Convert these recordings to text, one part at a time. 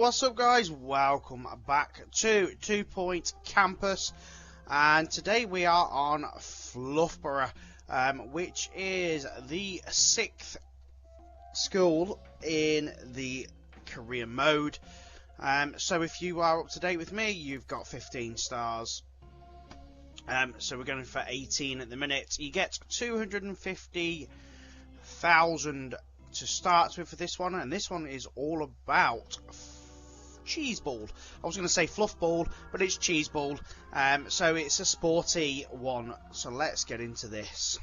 What's up guys, welcome back to 2 Point Campus, and today we are on Fluffborough, which is the 6th school in the career mode. So if you are up to date with me, you've got 15 stars. So we're going for 18 at the minute. You get 250,000 to start with for this one, and this one is all about cheeseball. I was going to say fluffball, but it's cheeseball. So it's a sporty one. So let's get into this.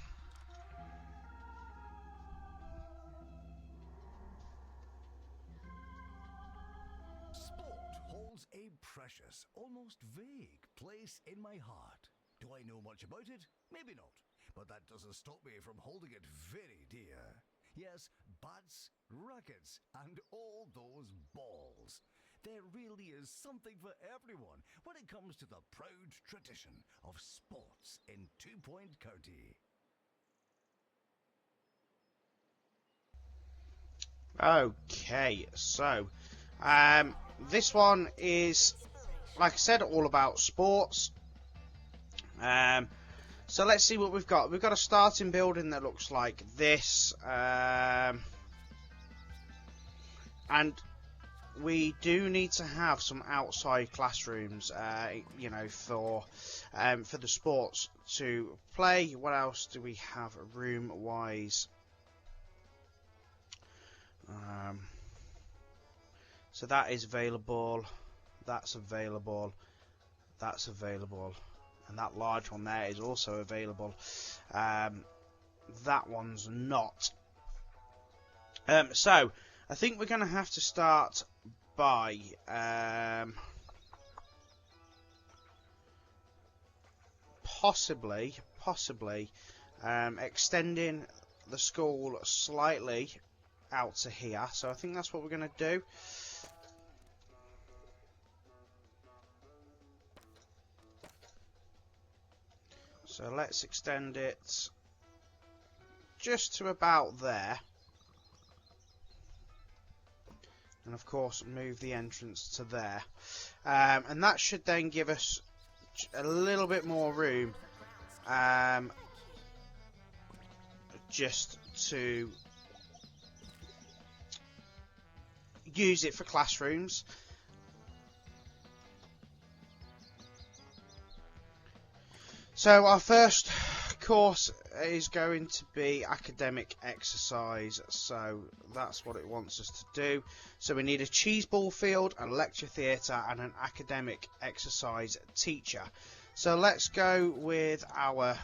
Sport holds a precious, almost vague place in my heart. Do I know much about it? Maybe not. But that doesn't stop me from holding it very dear. Yes, bats, rackets, and all those balls. There really is something for everyone when it comes to the proud tradition of sports in 2 Point County. Okay, so this one is, like I said, all about sports. So let's see what we've got. We've got a starting building that looks like this, and we do need to have some outside classrooms, you know, for the sports to play. What else do we have room-wise? So that is available. That's available. That's available. And that large one there is also available. That one's not. So I think we're going to have to start by possibly extending the school slightly out to here. So I think that's what we're going to do. So let's extend it just to about there. And of course move the entrance to there. And that should then give us a little bit more room just to use it for classrooms. So our first course is going to be academic exercise, so that's what it wants us to do. So we need a cheeseball field, a lecture theatre and an academic exercise teacher. So let's go with our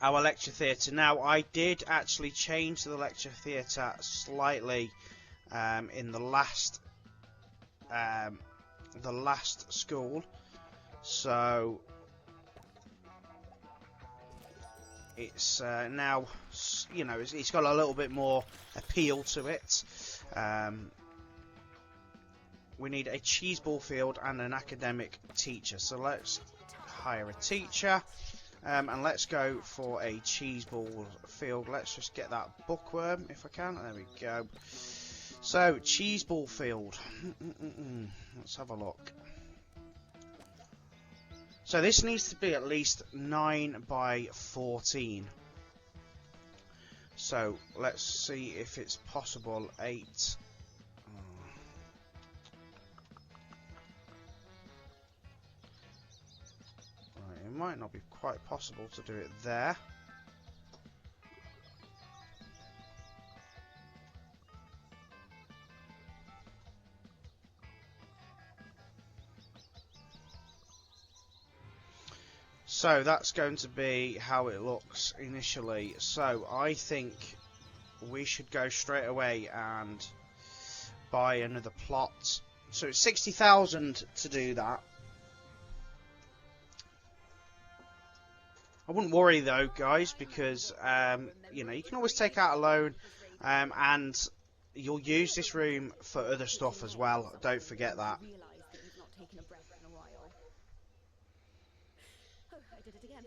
our lecture theatre. Now I did actually change the lecture theatre slightly in the last school, so it's now, you know, it's got a little bit more appeal to it. We need a cheeseball field and an academic teacher. So let's hire a teacher, and let's go for a cheeseball field. Let's just get that bookworm if I can. There we go. So cheeseball field. Let's have a look. So this needs to be at least 9 by 14. So let's see if it's possible. 8. Right, it might not be quite possible to do it there. So that's going to be how it looks initially. So I think we should go straight away and buy another plot. So it's 60,000 to do that. I wouldn't worry though, guys, because you know, you can always take out a loan, and you'll use this room for other stuff as well. Don't forget that. I did it again.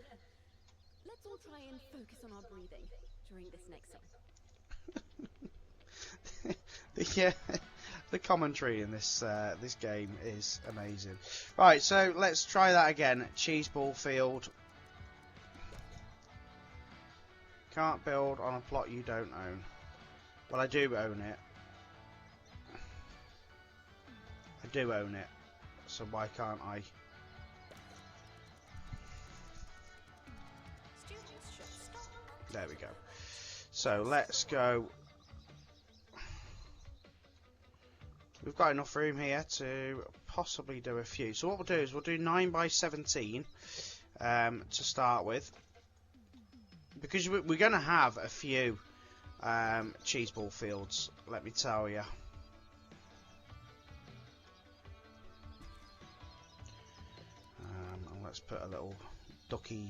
Let's all try and focus on our breathing during this next song. The commentary in this this game is amazing. Right, so let's try that again. Cheese ball field. Can't build on a plot you don't own. Well, I do own it. I do own it. So why can't I? There we go. So let's go. We've got enough room here to possibly do a few. So what we'll do is we'll do 9 by 17 to start with. Because we're going to have a few cheese ball fields, let me tell you. And let's put a little ducky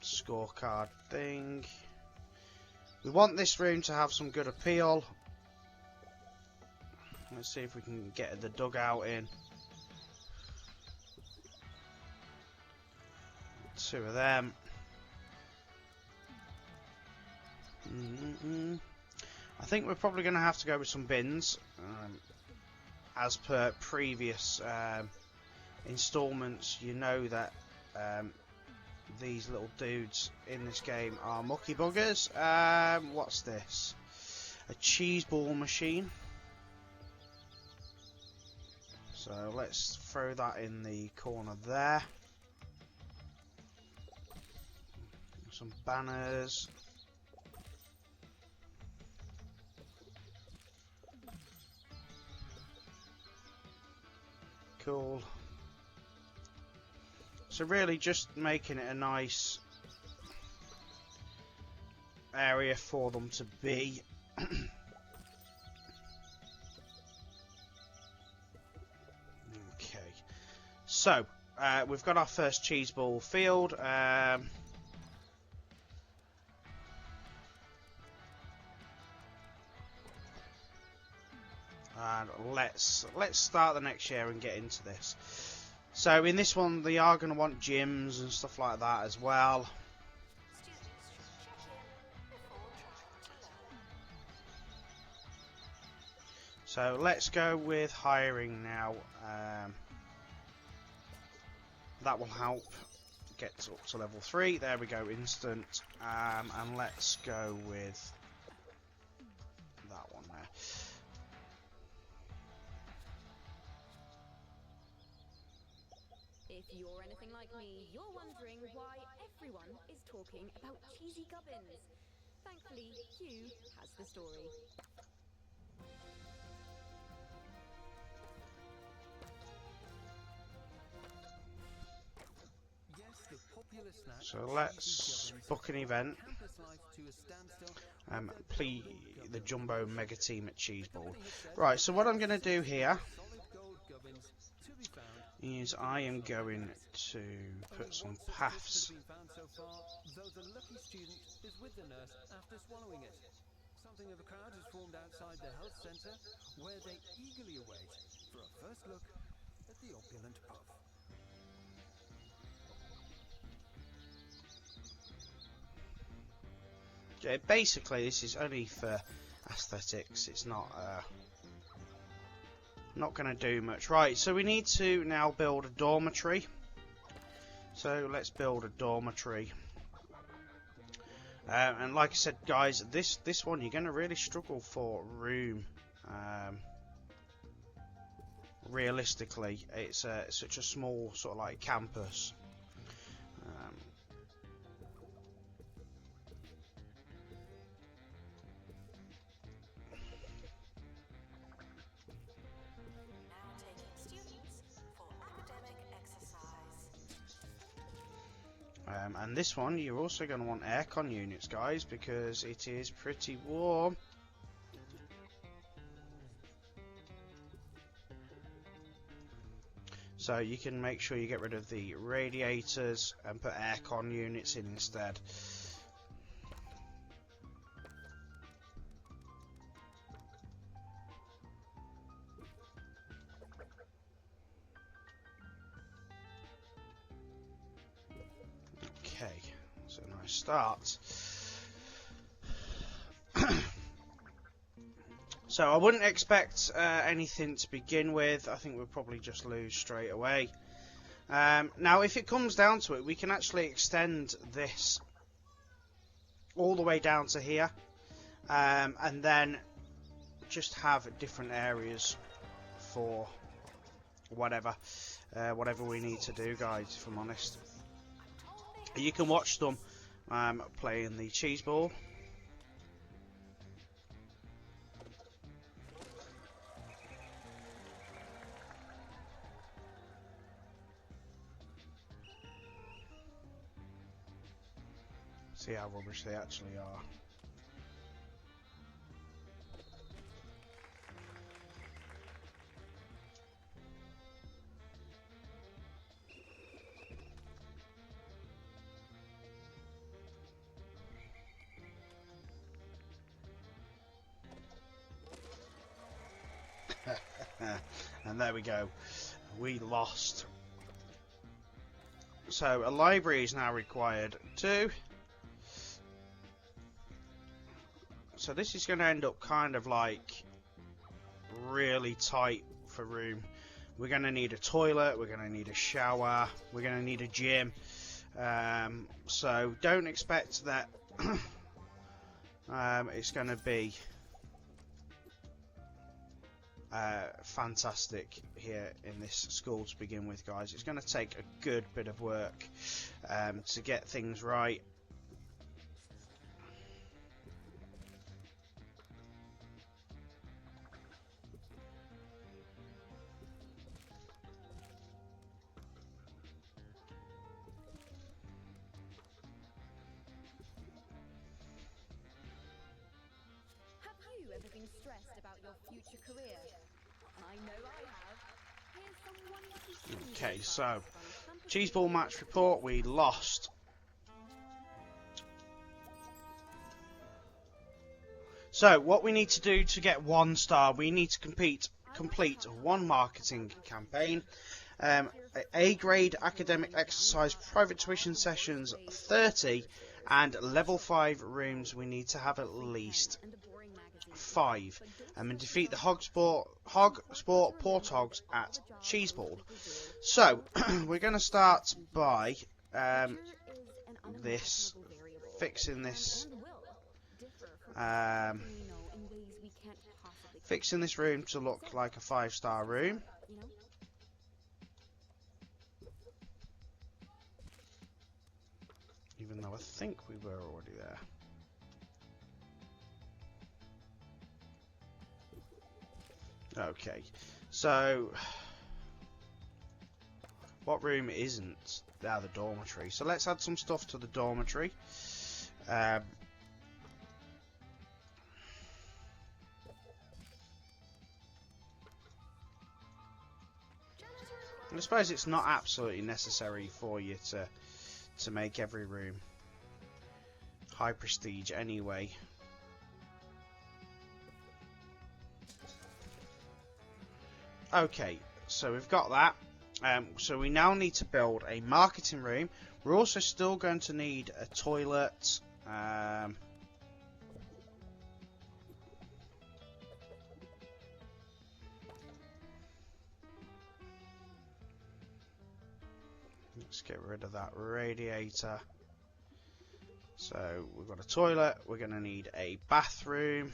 scorecard thing. We want this room to have some good appeal. Let's see if we can get the dugout in. 2 of them. I think we're probably going to have to go with some bins, as per previous installments. You know that these little dudes in this game are mucky buggers. What's this? A cheese ball machine. So let's throw that in the corner there. Some banners. Cool. So really just making it a nice area for them to be. Okay. So we've got our first cheese ball field. And let's start the next year and get into this. So in this one they are going to want gyms and stuff like that as well. So let's go with hiring now. That will help get up to level 3. There we go, instant. And let's go with that one there. If you're anything like me, you're wondering why everyone is talking about cheesy gubbins. Thankfully, Hugh has the story. So let's book an event. Please, the Jumbo Mega Team at Cheeseball. Right, so what I'm going to do here is I am going to put some paths. Something of a crowd has formed outside the health centre, where they eagerly await for a first look at the opulent puff. Yeah, basically, this is only for aesthetics. It's not going to do much. Right, so we need to now build a dormitory. So let's build a dormitory. And like I said, guys, this one you're going to really struggle for room. Realistically, it's such a small sort of like campus. And this one, you're also going to want aircon units, guys, because it is pretty warm. So you can make sure you get rid of the radiators and put aircon units in instead. Okay, so nice start. So I wouldn't expect anything to begin with. I think we'll probably just lose straight away. Now, if it comes down to it, we can actually extend this all the way down to here, and then just have different areas for whatever we need to do, guys. If I'm honest, you can watch them playing the cheese ball. See how rubbish they actually are. And there we go. We lost. So a library is now required too. So this is going to end up kind of like really tight for room. We're going to need a toilet, we're going to need a shower, we're going to need a gym. So don't expect that it's going to be fantastic here in this school to begin with, guys. It's going to take a good bit of work to get things right. Ever been stressed about your future career? I know I have. Here's some wonderful Okay, advice so from cheese ball match report, we lost. So what we need to do to get 1 star, we need to complete one marketing campaign, A grade academic exercise, private tuition sessions 30, and level 5 rooms we need to have at least 5, and defeat the Hog Sport Porthogs at Cheeseball. So we're going to start by fixing this room to look like a 5-star room. Even though I think we were already there. Okay, so what room isn't? The dormitory. So let's add some stuff to the dormitory. I suppose it's not absolutely necessary for you to make every room high prestige anyway. Okay, so we've got that. So we now need to build a marketing room. We're also still going to need a toilet. Let's get rid of that radiator. So we've got a toilet. We're going to need a bathroom.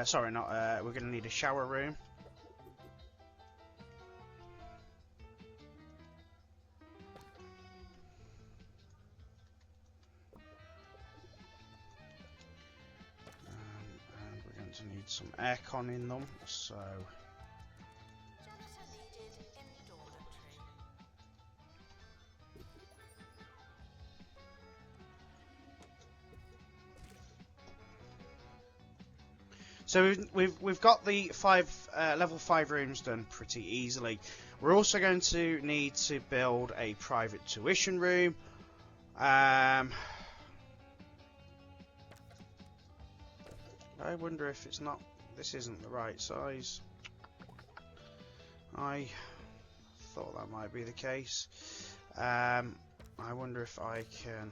Sorry, not. We're going to need a shower room. And we're going to need some aircon in them. So. So we've got the level 5 rooms done pretty easily. We're also going to need to build a private tuition room. I wonder if this isn't the right size. I thought that might be the case. I wonder if I can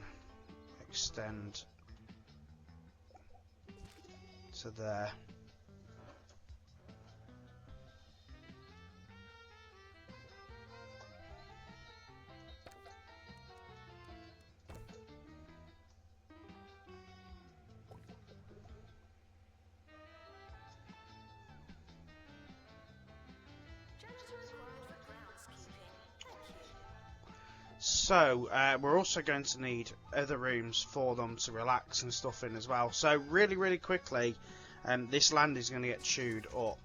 extend So there. So, we're also going to need other rooms for them to relax and stuff in as well. So, really quickly, this land is going to get chewed up.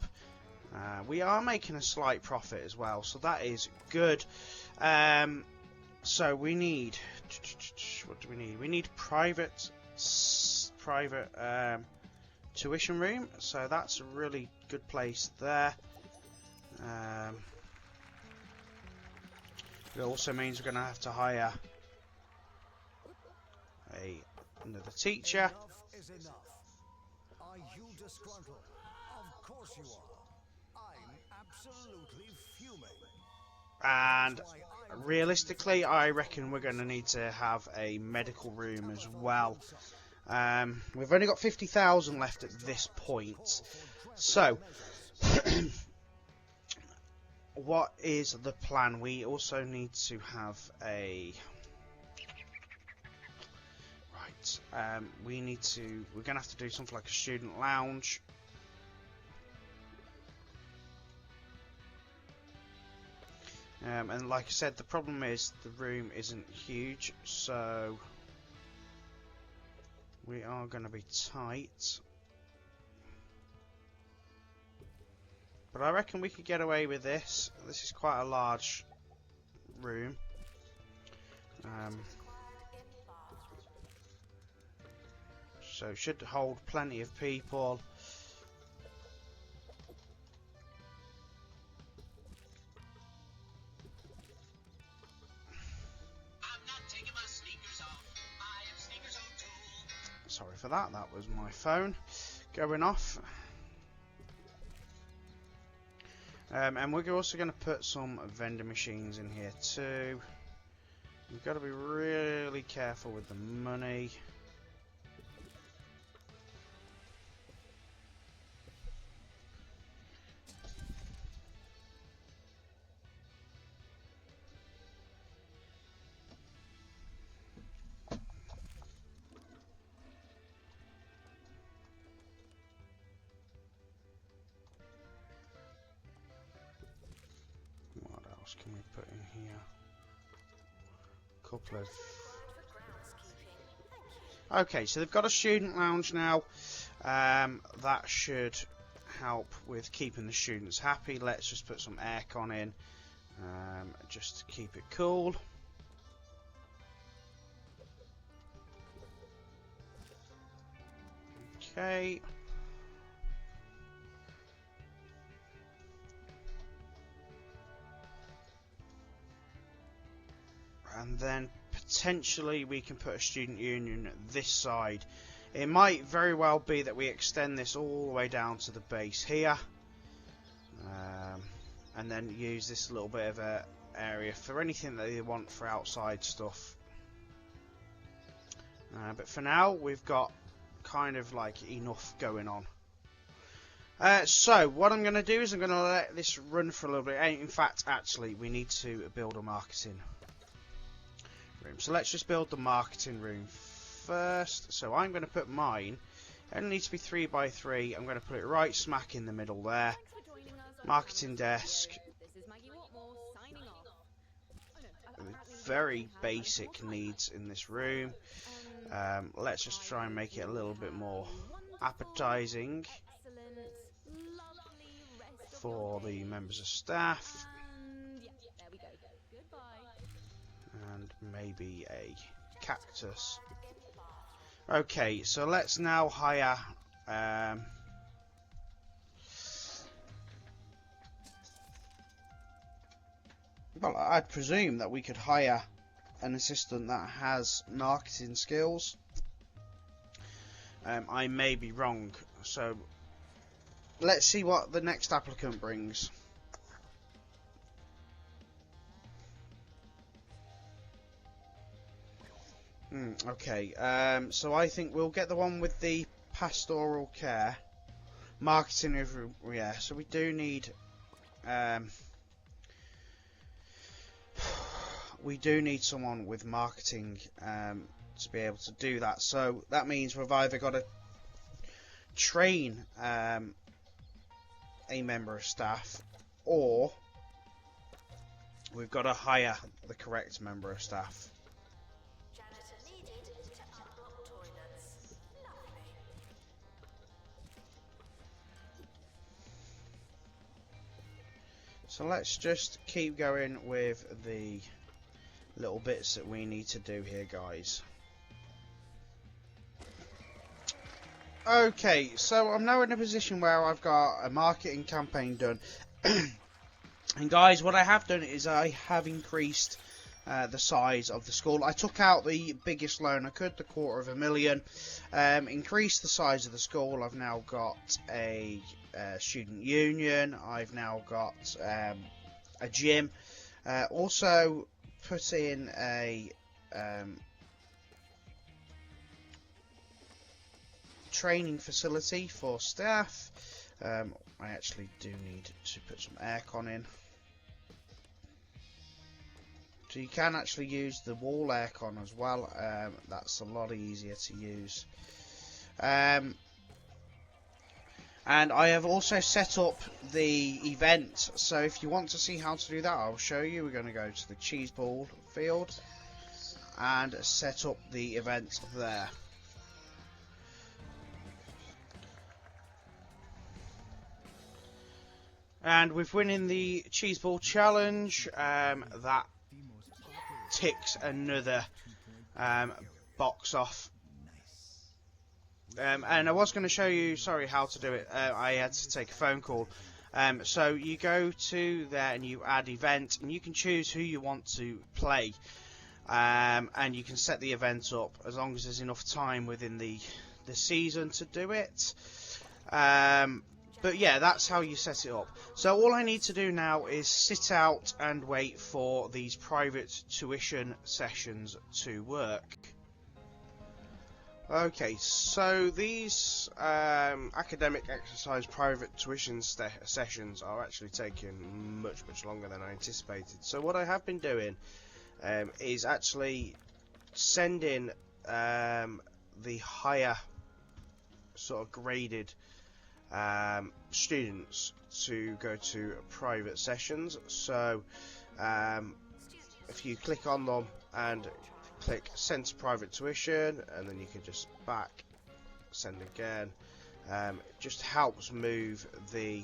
We are making a slight profit as well, so that is good. So, we need... What do we need? We need private tuition room, so that's a really good place there. It also means we're going to have to hire another teacher. Enough is enough. Are you disgruntled? Of course you are. I'm absolutely fuming. And realistically, I reckon we're going to need to have a medical room as well. We've only got 50,000 left at this point. So, what is the plan? We also need to have a... Right, we're going to have to do something like a student lounge. And like I said, the problem is the room isn't huge, so we are going to be tight. But I reckon we could get away with this. This is quite a large room. So it should hold plenty of people. Sorry for that, that was my phone going off. And we're also going to put some vending machines in here too. We've got to be really careful with the money. Can we put in here? Couple of... Okay, so they've got a student lounge now. That should help with keeping the students happy. Let's just put some aircon in, just to keep it cool. Okay. And then potentially we can put a student union this side. It might very well be that we extend this all the way down to the base here, and then use this little bit of a area for anything that they want for outside stuff. But for now we've got kind of like enough going on. So what I'm going to do is I'm going to let this run for a little bit. In fact, actually, we need to build a marketing room. So let's just build the marketing room first. So I'm going to put mine. It only needs to be 3 by 3. I'm going to put it right smack in the middle there. Marketing desk. Very basic needs in this room. Let's just try and make it a little bit more appetizing for the members of staff. And maybe a cactus. Okay, so let's now hire well, I'd presume that we could hire an assistant that has marketing skills. I may be wrong, so let's see what the next applicant brings. Okay, so I think we'll get the one with the pastoral care. marketing every, yeah, so we do need someone with marketing to be able to do that. So that means we've either got to train a member of staff, or we've got to hire the correct member of staff. Janitor needed to unblock toilets. Lovely. So let's just keep going with the little bits that we need to do here, guys. Okay, so I'm now in a position where I've got a marketing campaign done. And guys, what I have done is I have increased the size of the school. I took out the biggest loan I could, the $250,000, increased the size of the school. I've now got a student union. I've now got a gym. Also put in a training facility for staff. I actually do need to put some aircon in. So you can actually use the wall aircon as well. That's a lot easier to use. And I have also set up the event. So if you want to see how to do that, I'll show you. We're going to go to the cheese ball field and set up the event there. And with winning the cheese ball challenge, that ticks another box off. And I was going to show you, sorry, how to do it. I had to take a phone call. So you go to there and you add event, and you can choose who you want to play. And you can set the event up as long as there's enough time within the season to do it. But yeah, that's how you set it up. So all I need to do now is sit out and wait for these private tuition sessions to work. Okay, so these academic exercise private tuition sessions are actually taking much longer than I anticipated. So what I have been doing is actually sending the higher sort of graded students to go to private sessions. So if you click on them and click send to private tuition, and then you can just back send again, it just helps move the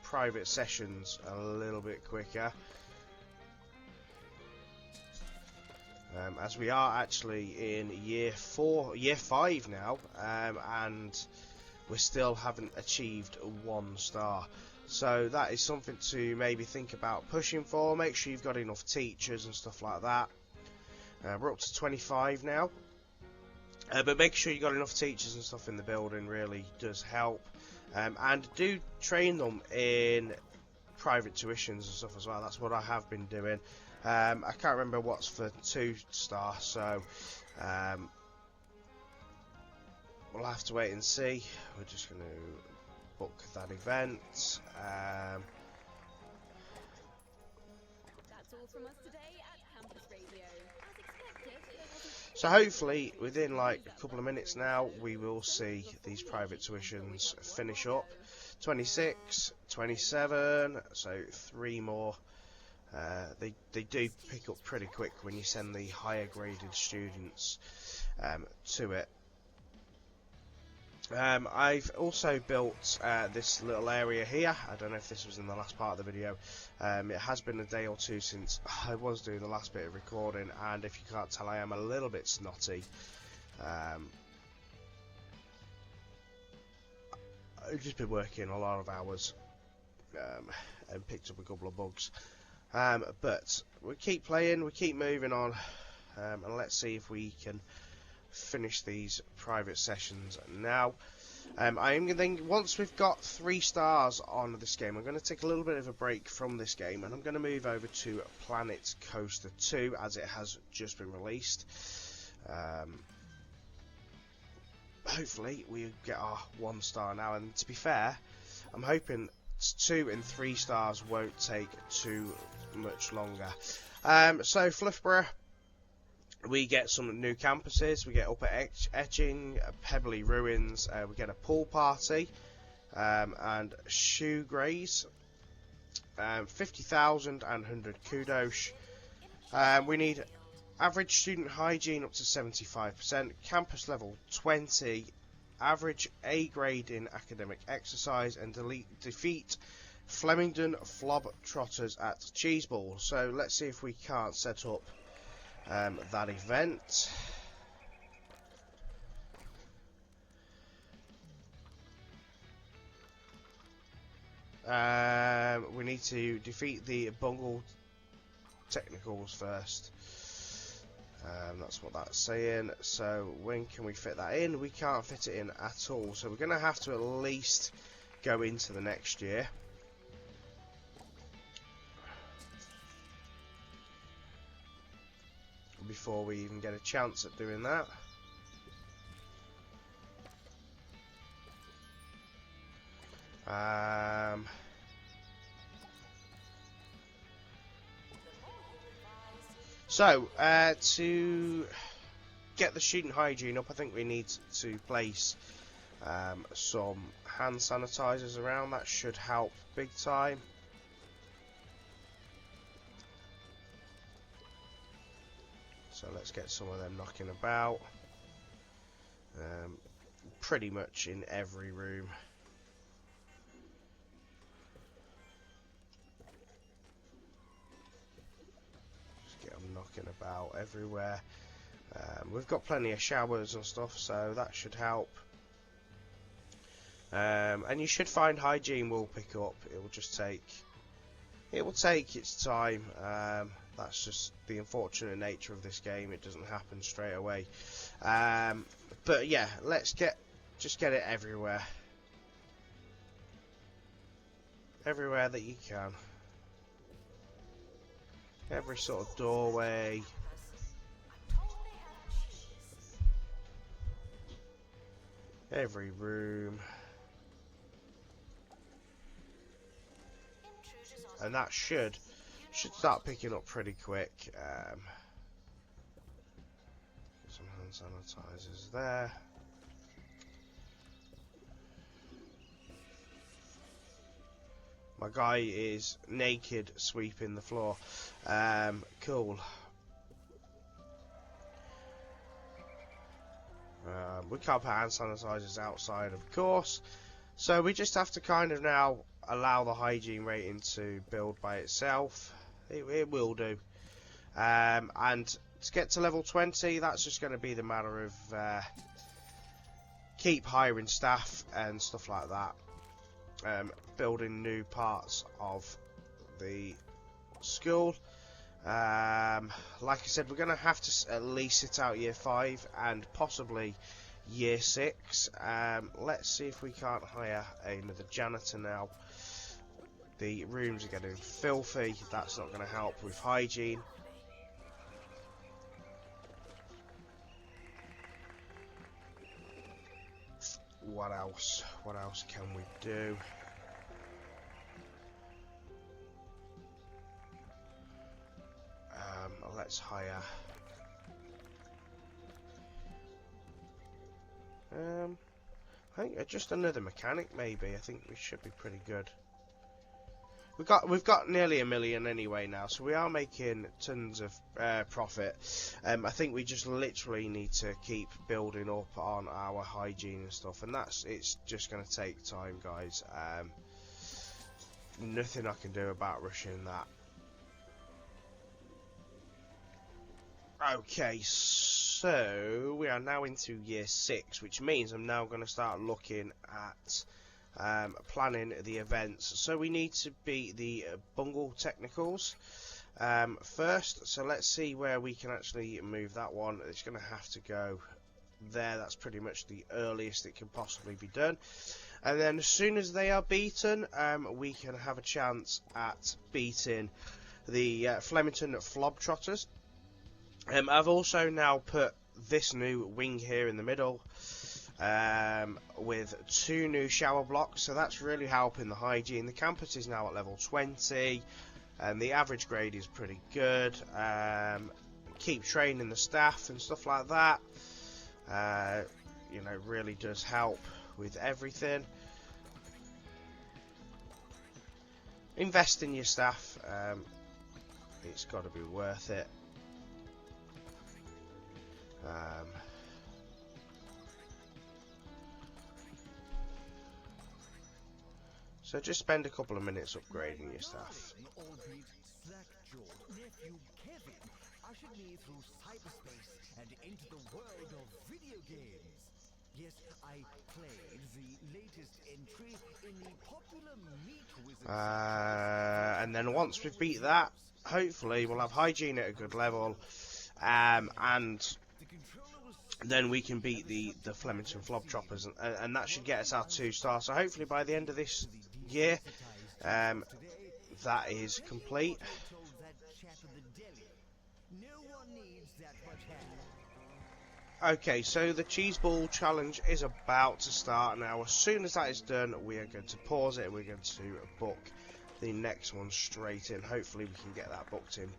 private sessions a little bit quicker, as we are actually in year 5 now, and we still haven't achieved 1 star. So that is something to maybe think about pushing for. Make sure you've got enough teachers and stuff like that. We're up to 25 now, but make sure you've got enough teachers and stuff in the building really does help. And do train them in private tuitions and stuff as well. That's what I have been doing. I can't remember what's for 2 star, so we'll have to wait and see. We're just going to book that event. That's all from us today at Campus Radio. As expected, there wasn't... So hopefully within like a couple of minutes now we will see these private tuitions finish up. 26, 27, so 3 more. They do pick up pretty quick when you send the higher graded students to it. I've also built this little area here. I don't know if this was in the last part of the video. It has been a day or two since I was doing the last bit of recording, and if you can't tell, I am a little bit snotty. I've just been working a lot of hours and picked up a couple of bugs. But we keep playing, we keep moving on, and let's see if we can finish these private sessions now. I am going to, once we've got 3 stars on this game, I'm going to take a little bit of a break from this game, and I'm going to move over to Planet Coaster 2 as it has just been released. hopefully we get our 1 star now. And to be fair, I'm hoping 2 and 3 stars won't take too much longer. So Fluffborough, we get some new campuses. We get Upper Etching, Pebbly Ruins. We get a pool party and shoe graze. 50,000 and 100 kudos. We need average student hygiene up to 75%, campus level 20, average A grade in academic exercise, and defeat Flemington Flob-Trotters at Cheeseball. So let's see if we can't set up that event. We need to defeat the Bungle Technicals first. That's what that's saying. So when can we fit that in? We can't fit it in at all. So we're going to have to at least go into the next year. Before we even get a chance at doing that. So, to get the student hygiene up, I think we need to place some hand sanitizers around. That should help big time. So let's get some of them knocking about. Pretty much in every room. Knocking about everywhere. We've got plenty of showers and stuff, so that should help. And you should find hygiene will pick up. It will take its time. That's just the unfortunate nature of this game. It doesn't happen straight away. But yeah, let's just get it everywhere. Everywhere that you can. Every sort of doorway. Every room. And that should start picking up pretty quick. Some hand sanitizers there. My guy is naked sweeping the floor. Cool. We can't put hand sanitizers outside, of course. So we just have to kind of now allow the hygiene rating to build by itself. It will do. And to get to level 20, that's just going to be the matter of keep hiring staff and stuff like that. Building new parts of the school. Like I said, we're going to have to at least sit out year 5 and possibly year 6. Let's see if we can't hire another janitor now. The rooms are getting filthy. That's not going to help with hygiene. What else? What else can we do? Let's hire. I think just another mechanic, maybe. I think we should be pretty good. We've got nearly $1 million anyway now, so we are making tons of profit. I think we just literally need to keep building up on our hygiene and stuff, and it's just going to take time, guys. Nothing I can do about rushing that. Okay, so we are now into year 6, which means I'm now going to start looking at planning the events. So we need to beat the Bungle Technicals first. So let's see where we can actually move that one. It's going to have to go there. That's pretty much the earliest it can possibly be done. And then as soon as they are beaten, we can have a chance at beating the Flemington Flob-Trotters. I've also now put this new wing here in the middle. with 2 new shower blocks, so that's really helping the hygiene. The campus is now at level 20, and the average grade is pretty good. Keep training the staff and stuff like that. You know, really does help with everything. Invest in your staff. It's got to be worth it. So just spend a couple of minutes upgrading your staff. Albeit slack-jawed nephew Kevin ushered me through cyberspace and into the world of video games. Yes, I played the latest entry in the popular Meat Wizard. And then once we've beat that, hopefully we'll have hygiene at a good level, and then we can beat the Flemington Flobtroppers, and that should get us our 2-star. So hopefully by the end of this year, that is complete. Okay, so the cheese ball challenge is about to start now. As soon as that is done, we are going to pause it and we're going to book the next one straight in. Hopefully we can get that booked in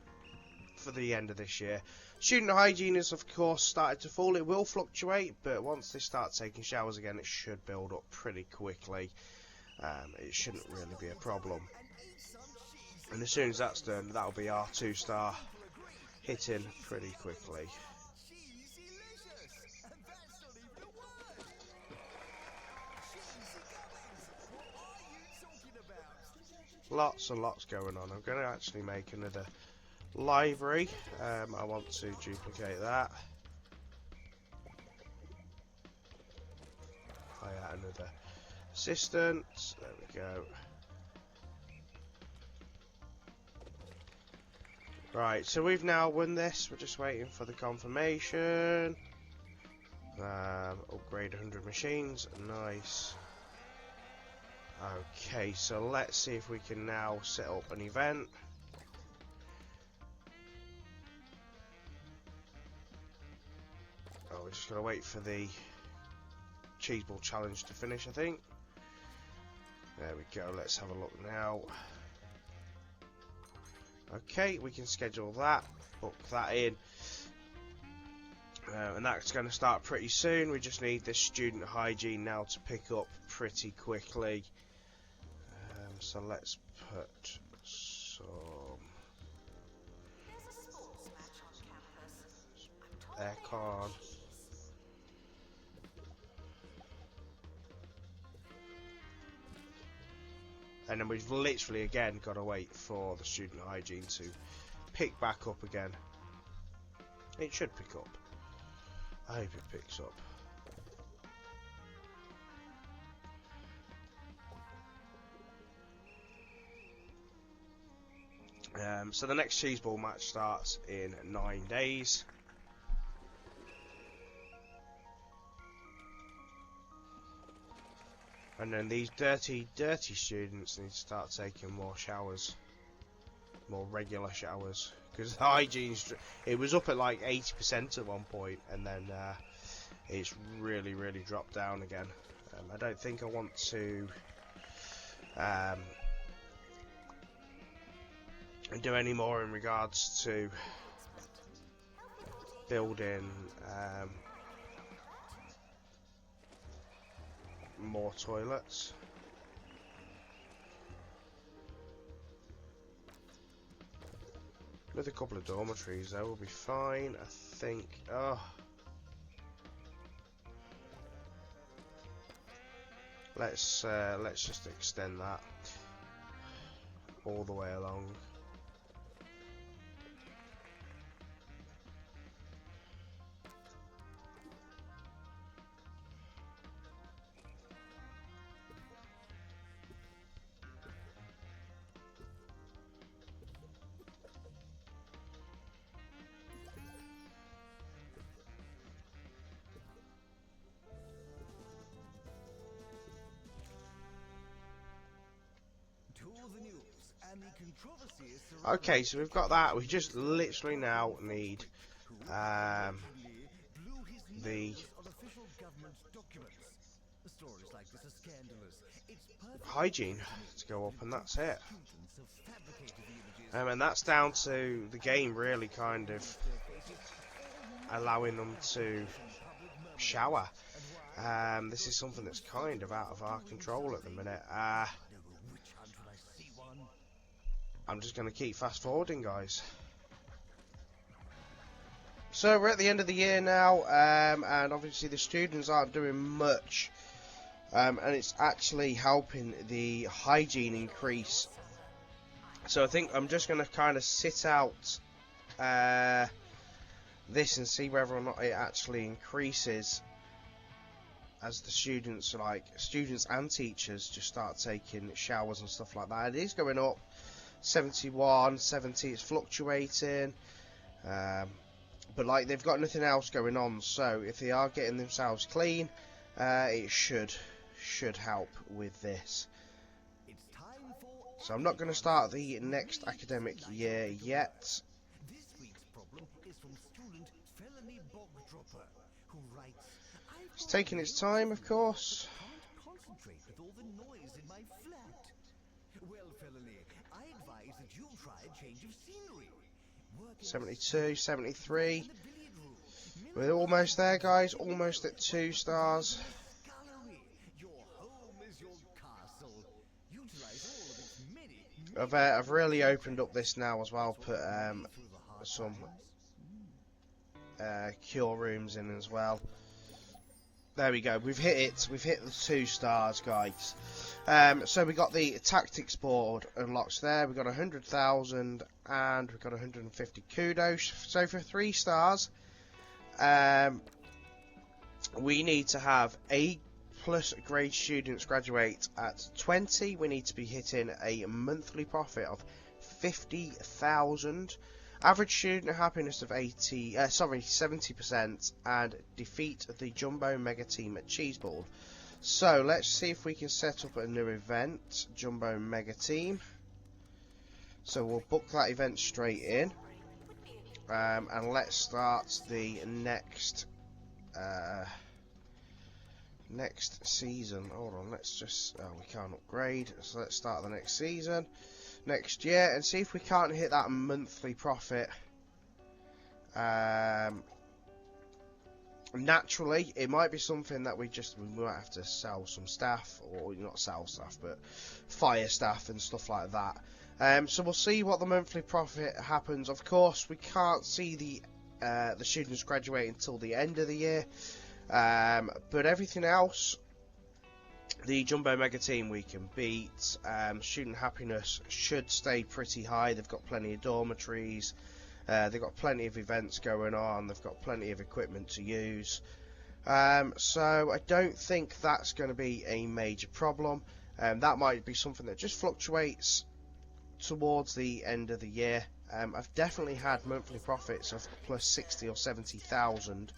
for the end of this year. Student hygiene has of course started to fall. It will fluctuate, but once they start taking showers again, it should build up pretty quickly. It shouldn't really be a problem. And as soon as that's done, that'll be our 2-star hitting pretty quickly. Lots and lots going on. I'm going to actually make another library. I want to duplicate that. I add another assistant. There we go. Right, so we've now won this. We're just waiting for the confirmation. Upgrade 100 machines. Nice. Okay, so let's see if we can now set up an event. Oh, we're just going to wait for the cheese ball challenge to finish, I think. There we go, let's have a look now. Okay, we can schedule that, book that in. And that's going to start pretty soon. We just need this student hygiene now to pick up pretty quickly. So let's put some There's a sports match on campus. aircon. And then we've literally again got to wait for the student hygiene to pick back up again. It should pick up. I hope it picks up. So the next cheese ball match starts in 9 days. And then these dirty students need to start taking more showers. More regular showers. Because the hygiene's... It was up at like 80% at one point. And then it's really dropped down again. I don't think I want to... do any more in regards to building more toilets. With a couple of dormitories though, we'll be fine, I think. Oh, let's just extend that all the way along. Okay, so we've got that. We just literally now need the official government documents. Stories like this are scandalous. It's perfectly hygiene legitimate to go up, and that that's it. students have fabricated the images And that's down to the game really kind of allowing them to shower. This is something that's kind of out of our control at the minute. I'm just going to keep fast forwarding, guys. So we're at the end of the year now, and obviously the students aren't doing much, and it's actually helping the hygiene increase. So I think I'm just going to kind of sit out this and see whether or not it actually increases as the students and teachers just start taking showers and stuff like that. It is going up 71, 70, it's fluctuating, but like they've got nothing else going on, so if they are getting themselves clean, it should help with this. So I'm not going to start the next academic year yet. This week's problem is from student Felony Bogdropper, who writes, It's taking its time, of course. can't concentrate with all the noise in my flat. Well, Felony, I advise that you try a change of scenery. 72, 73. We're almost there, guys. Almost at 2 stars. Gallery. Your home is your castle. Utilize all of its many I've really opened up this now as well. Put some cure rooms in as well. There we go. We've hit it. We've hit the 2 stars, guys. So we got the tactics board unlocks there. We got 100,000 and we got 150 kudos. So for 3 stars, we need to have A+ grade students graduate at 20. We need to be hitting a monthly profit of 50,000. Average student happiness of 70%, and defeat the Jumbo Mega Team at Cheeseball. So let's see if we can set up a new event, Jumbo Mega Team. So we'll book that event straight in, and let's start the next season. Hold on, let's just we can't upgrade, so let's start the next season next year and see if we can't hit that monthly profit. Naturally, it might be something that we might have to sell some staff, or not sell staff, but fire staff and stuff like that. So we'll see what the monthly profit happens. Of course, we can't see the students graduate until the end of the year, but everything else, the Jumbo Mega Team we can beat. Student happiness should stay pretty high. They've got plenty of dormitories, they've got plenty of events going on, they've got plenty of equipment to use. So I don't think that's going to be a major problem. That might be something that just fluctuates towards the end of the year. I've definitely had monthly profits of plus 60 or 70,000.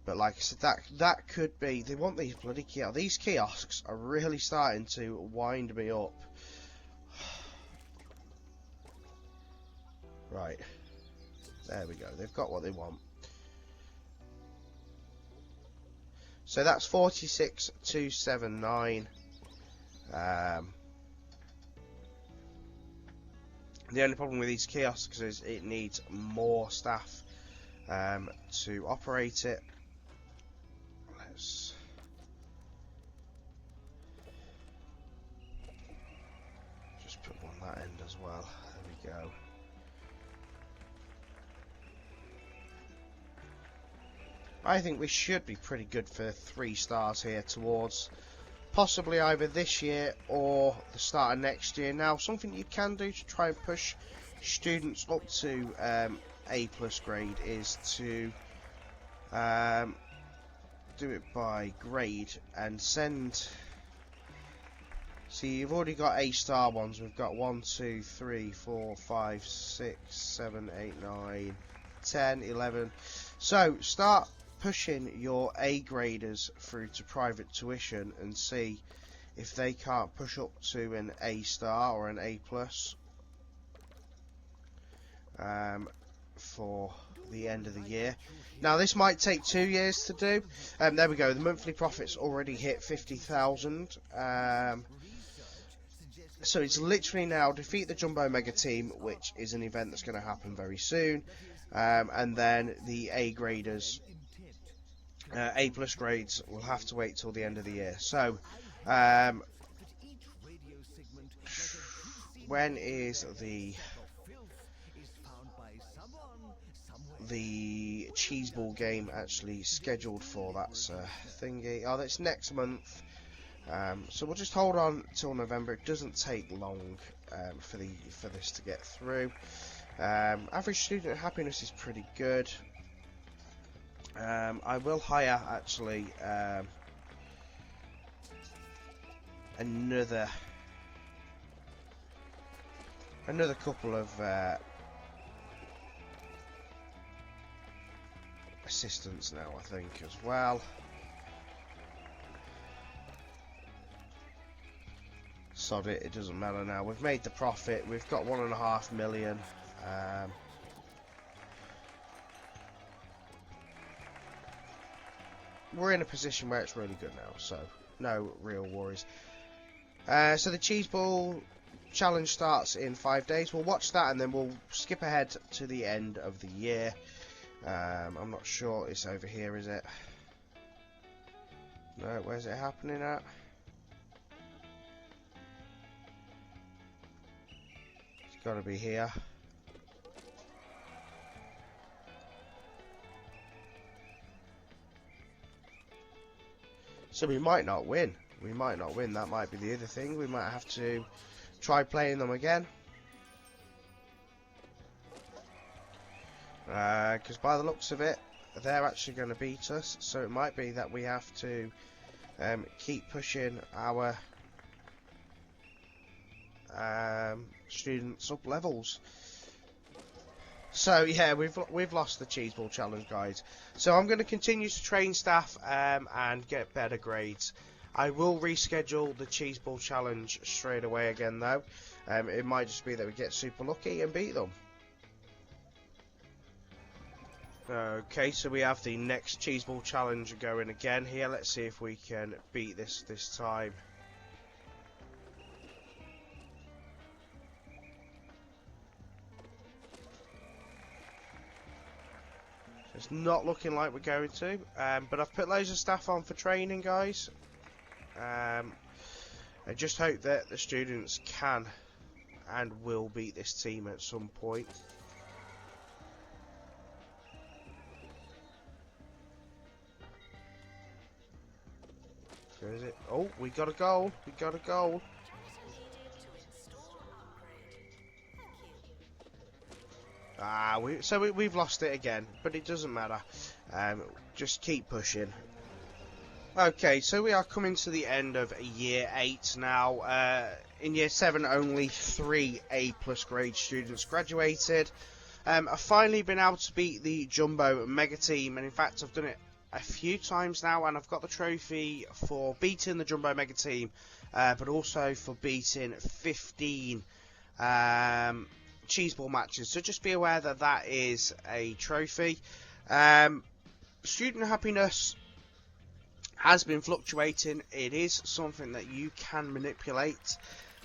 But like I said, that could be. They want these bloody kiosks. These kiosks are really starting to wind me up. Right, there we go. They've got what they want. So that's 46,279. The only problem with these kiosks is it needs more staff to operate it. Let's just put one that end as well. There we go. I think we should be pretty good for 3 stars here towards possibly either this year or the start of next year. Now, something you can do to try and push students up to A+ grade is to do it by grade and send. See, you've already got A star ones. We've got 1, 2, 3, 4, 5, 6, 7, 8, 9, 10, 11. So start pushing your A graders through to private tuition and see if they can't push up to an A star or an A+. for the end of the year. Now this might take 2 years to do. There we go. The monthly profits already hit 50,000. So it's literally now defeat the Jumbo Mega Team, which is an event that's going to happen very soon, and then the A graders, A plus grades, will have to wait till the end of the year. So when is the cheese ball game actually scheduled for? That's thingy. Oh, that's next month. So we'll just hold on till November. It doesn't take long for this to get through. Average student happiness is pretty good. I will hire actually another couple of assistants now, I think, as well. Sod it, it doesn't matter now. We've made the profit. We've got 1.5 million. We're in a position where it's really good now, so no real worries. So the cheese ball challenge starts in 5 days. We'll watch that and then we'll skip ahead to the end of the year. I'm not sure it's over here, is it? No, where's it happening at? It's got to be here. So we might not win. We might not win. That might be the other thing. We might have to try playing them again. Because by the looks of it, they're actually going to beat us. So it might be that we have to keep pushing our students up levels. So yeah, we've lost the cheese ball challenge, guys. So I'm going to continue to train staff and get better grades. I will reschedule the cheese ball challenge straight away again, though. It might just be that we get super lucky and beat them. Okay, so we have the next cheese ball challenge going again here. Let's see if we can beat this time. It's not looking like we're going to, but I've put loads of staff on for training, guys. I just hope that the students can and will beat this team at some point. Where is it? Oh, we got a goal. We got a goal. We've lost it again, but it doesn't matter. Just keep pushing. Okay, so we are coming to the end of year 8 now. In year 7, only 3 A+ grade students graduated. I've finally been able to beat the Jumbo Mega Team, and in fact I've done it a few times now, and I've got the trophy for beating the Jumbo Mega Team, but also for beating 15 cheese ball matches. So just be aware that that is a trophy. Student happiness has been fluctuating. It is something that you can manipulate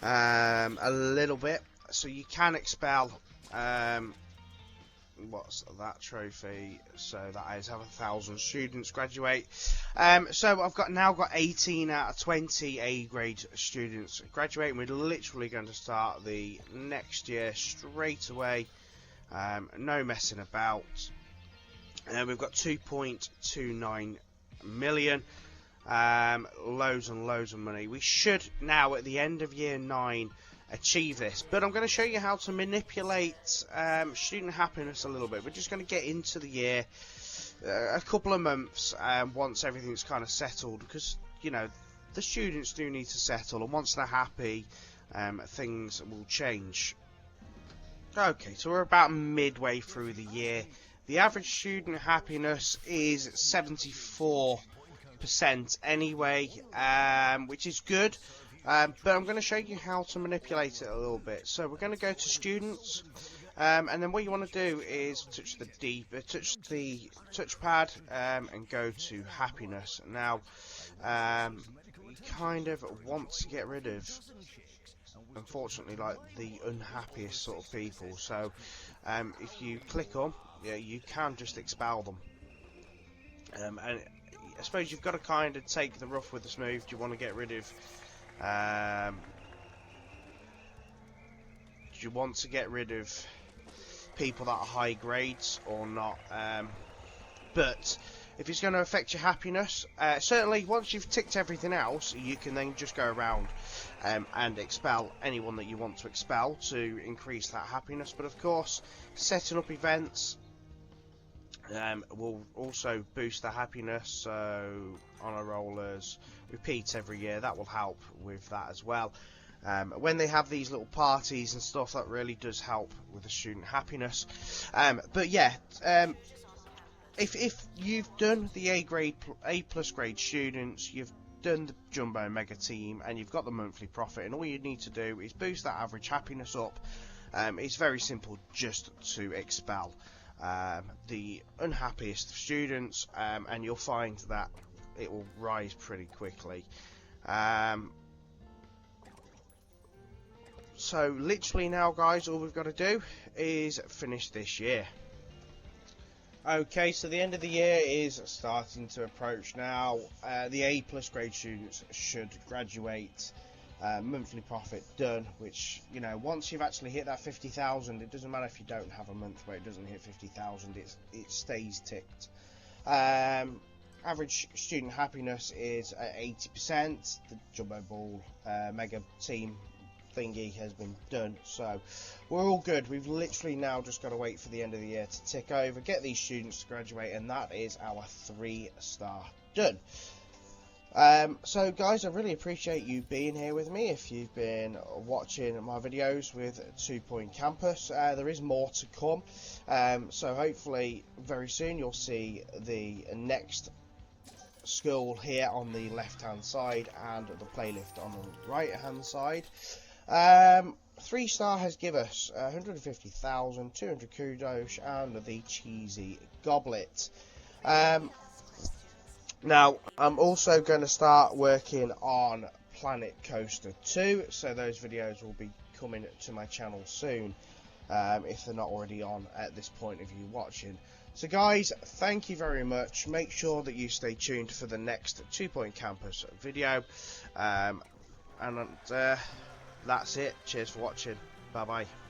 a little bit, so you can expel what's that trophy? So that is 1,000 students graduate. So I've now got 18 out of 20 A grade students graduating. We're literally going to start the next year straight away. No messing about. We've got 2.29 million. Loads and loads of money. We should now at the end of year 9 achieve this, but I'm going to show you how to manipulate student happiness a little bit. We're just going to get into the year a couple of months once everything's kind of settled, because you know the students do need to settle, and once they're happy things will change. Okay, so we're about midway through the year. The average student happiness is 74% anyway, which is good. But I'm going to show you how to manipulate it a little bit. So we're going to go to students. And then what you want to do is touch the touchpad and go to happiness. Now, you kind of want to get rid of, unfortunately, like the unhappiest sort of people. So if you click on, yeah, you can just expel them. And I suppose you've got to kind of take the rough with the smooth. Do you want to get rid of people that are high grades or not? But if it's going to affect your happiness, certainly once you've ticked everything else, you can then just go around and expel anyone that you want to expel to increase that happiness. But of course, setting up events will also boost the happiness. So honor rollers, repeats every year, that will help with that as well. When they have these little parties and stuff, that really does help with the student happiness. But yeah, if you've done the A plus grade students, you've done the jumbo mega team, and you've got the monthly profit, and all you need to do is boost that average happiness up. It's very simple, just to expel the unhappiest students, and you'll find that it will rise pretty quickly. So literally now, guys, all we've got to do is finish this year. Okay, so the end of the year is starting to approach now. The A plus grade students should graduate. Monthly profit done, which, you know, once you've actually hit that 50,000, it doesn't matter if you don't have a month where it doesn't hit 50,000, it stays ticked. Average student happiness is at 80%. The jumbo ball mega team thingy has been done, so we're all good. We've literally now just got to wait for the end of the year to tick over, get these students to graduate, and that is our 3-star done. So guys, I really appreciate you being here with me. If you've been watching my videos with 2 Point Campus, there is more to come. So hopefully very soon you'll see the next school here on the left hand side and the playlift on the right hand side. 3-star has given us 150,000, 200 kudos, and the cheesy goblet. Now, I'm also going to start working on Planet Coaster 2, so those videos will be coming to my channel soon, if they're not already on at this point of you watching. So guys, thank you very much. Make sure that you stay tuned for the next 2 Point Campus video, and that's it. Cheers for watching. Bye bye.